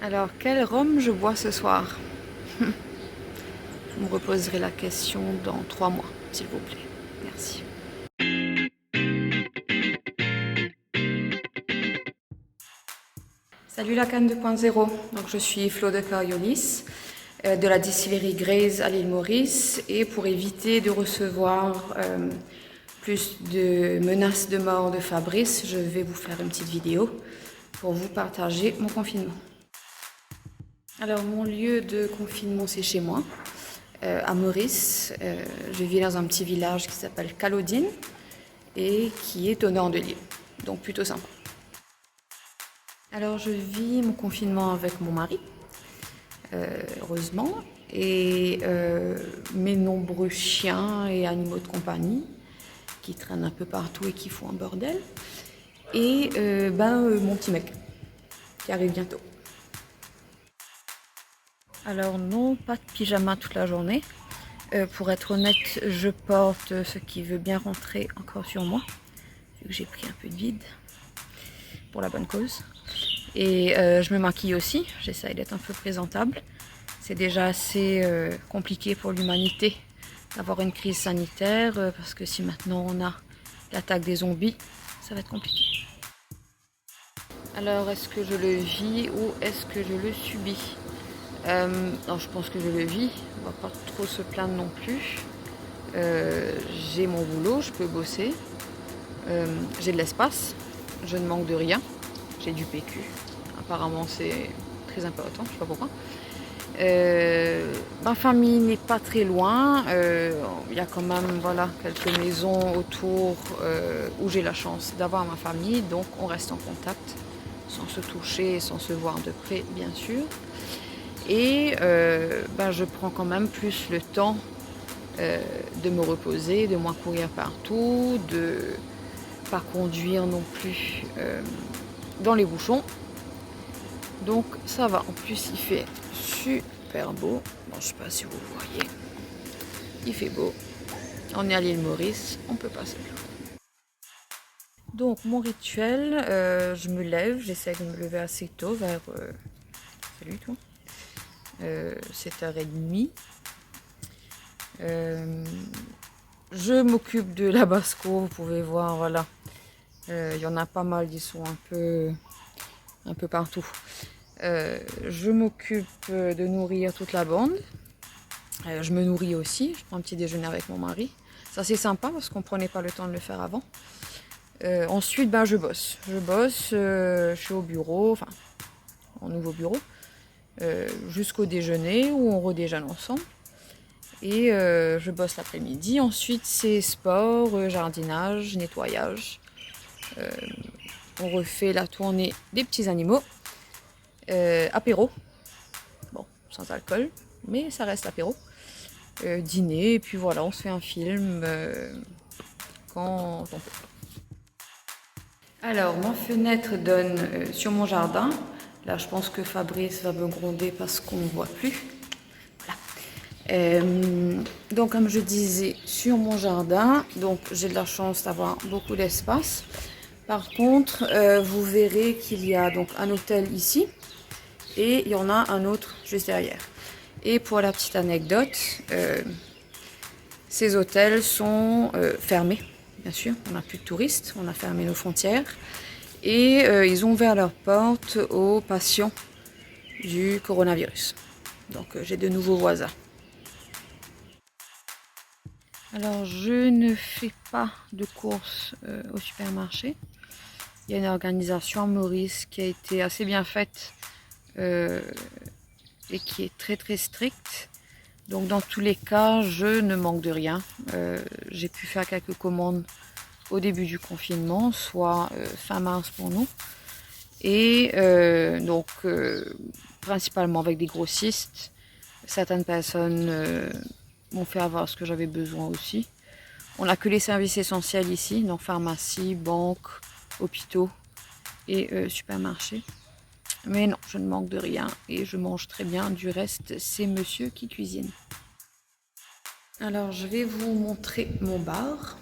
Alors, quel rhum je bois ce soir? Je me reposerai la question dans 3 mois, s'il vous plaît. Merci. Salut la Canne 2.0. Donc, je suis Flo de Coriolis de la distillerie Graze à l'île Maurice. Et pour éviter de recevoir plus de menaces de mort de Fabrice, je vais vous faire une petite vidéo pour vous partager mon confinement. Alors, mon lieu de confinement, c'est chez moi, à Maurice. Je vis dans un petit village qui s'appelle Calodine et qui est au nord de l'île, donc plutôt sympa. Alors, je vis mon confinement avec mon mari, heureusement, et mes nombreux chiens et animaux de compagnie qui traînent un peu partout et qui font un bordel, et mon petit mec qui arrive bientôt. Alors non, pas de pyjama toute la journée. Pour être honnête, je porte ce qui veut bien rentrer encore sur moi, vu que j'ai pris un peu de vide, pour la bonne cause. Et je me maquille aussi, j'essaye d'être un peu présentable. C'est déjà assez compliqué pour l'humanité d'avoir une crise sanitaire, parce que si maintenant on a l'attaque des zombies, ça va être compliqué. Alors, est-ce que je le vis ou est-ce que je le subis? Non, je pense que je le vis, on va pas trop se plaindre non plus. J'ai mon boulot, je peux bosser, j'ai de l'espace, je ne manque de rien, j'ai du PQ, apparemment c'est très important, je sais pas pourquoi. Ma famille n'est pas très loin, il y a quand même quelques maisons autour où j'ai la chance d'avoir ma famille, donc on reste en contact sans se toucher, sans se voir de près bien sûr. Et je prends quand même plus le temps de me reposer, de moins courir partout, de pas conduire non plus dans les bouchons. Donc ça va, en plus il fait super beau. Bon, je sais pas si vous voyez, il fait beau. On est à l'île Maurice, on peut passer là. Donc mon rituel, je me lève, j'essaie de me lever assez tôt, vers salut toi, 7h30. Je m'occupe de la basse-cour, vous pouvez voir, voilà. Il y en a pas mal, ils sont un peu partout. Je m'occupe de nourrir toute la bande. Je me nourris aussi, je prends un petit déjeuner avec mon mari. Ça c'est sympa parce qu'on prenait pas le temps de le faire avant. Ensuite, je bosse. Je suis au bureau, enfin, au nouveau bureau, jusqu'au déjeuner où on redéjeune ensemble. Et je bosse l'après-midi. Ensuite, c'est sport, jardinage, nettoyage. On refait la tournée des petits animaux. Apéro. Bon, sans alcool, mais ça reste apéro. Dîner, et puis voilà, on se fait un film quand on peut. Alors, ma fenêtre donne sur mon jardin. Là, je pense que Fabrice va me gronder parce qu'on ne voit plus. Donc comme je disais, sur mon jardin, donc j'ai de la chance d'avoir beaucoup d'espace. Par contre, vous verrez qu'il y a donc un hôtel ici et il y en a un autre juste derrière. Et pour la petite anecdote, ces hôtels sont fermés, bien sûr. On n'a plus de touristes, on a fermé nos frontières et ils ont ouvert leurs portes aux patients du coronavirus. Donc j'ai de nouveaux voisins. Alors, je ne fais pas de courses au supermarché. Il y a une organisation à Maurice qui a été assez bien faite et qui est très très stricte. Donc, dans tous les cas, je ne manque de rien. J'ai pu faire quelques commandes au début du confinement, soit fin mars pour nous. Et principalement avec des grossistes. Certaines personnes m'ont fait avoir ce que j'avais besoin aussi. On n'a que les services essentiels ici, donc pharmacie, banque, hôpitaux et supermarchés. Mais non, je ne manque de rien et je mange très bien. Du reste, c'est monsieur qui cuisine. Alors, je vais vous montrer mon bar,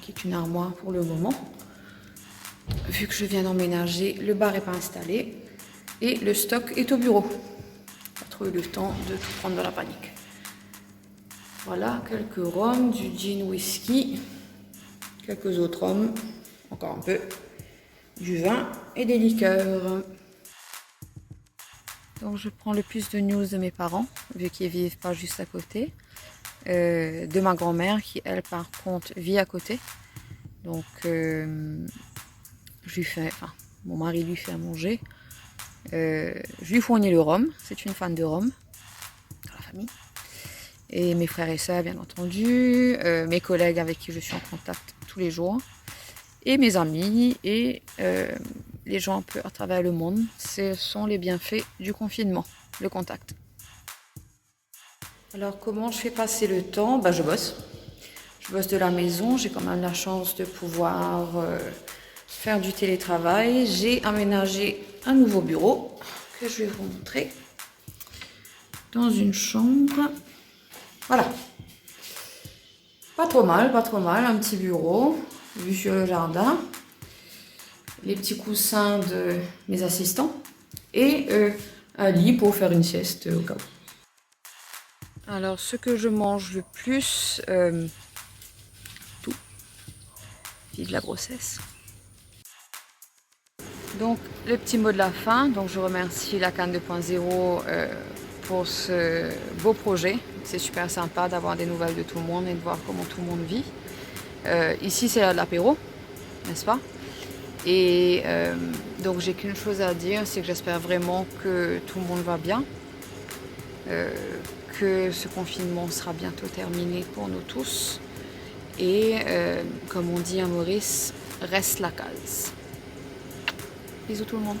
qui est une armoire pour le moment. Vu que je viens d'emménager, le bar n'est pas installé. Et le stock est au bureau. Pas trop eu le temps de tout prendre dans la panique. Voilà, quelques rhums, du gin whisky, quelques autres rhums, encore un peu, du vin et des liqueurs. Donc je prends le plus de news de mes parents, vu qu'ils vivent pas juste à côté. De ma grand-mère qui, elle, par contre, vit à côté. Donc mon mari lui fait à manger. Je lui fournis le rhum, c'est une fan de rhum dans la famille. Et mes frères et sœurs, bien entendu, mes collègues avec qui je suis en contact tous les jours, et mes amis, et les gens un peu à travers le monde. Ce sont les bienfaits du confinement, le contact. Alors comment je fais passer le temps? Je bosse. Je bosse de la maison, j'ai quand même la chance de pouvoir faire du télétravail. J'ai aménagé un nouveau bureau que je vais vous montrer dans une chambre. Voilà. Pas trop mal, un petit bureau, vue sur le jardin, les petits coussins de mes assistants et un lit pour faire une sieste au cas où. Alors ce que je mange le plus, tout, vive la grossesse. Donc le petit mot de la fin, donc je remercie la Cannes 2.0 pour ce beau projet. C'est super sympa d'avoir des nouvelles de tout le monde et de voir comment tout le monde vit. Ici c'est l'apéro, n'est-ce pas? Et donc j'ai qu'une chose à dire, c'est que j'espère vraiment que tout le monde va bien, que ce confinement sera bientôt terminé pour nous tous. Et comme on dit à Maurice, reste la case. Bisous tout le monde.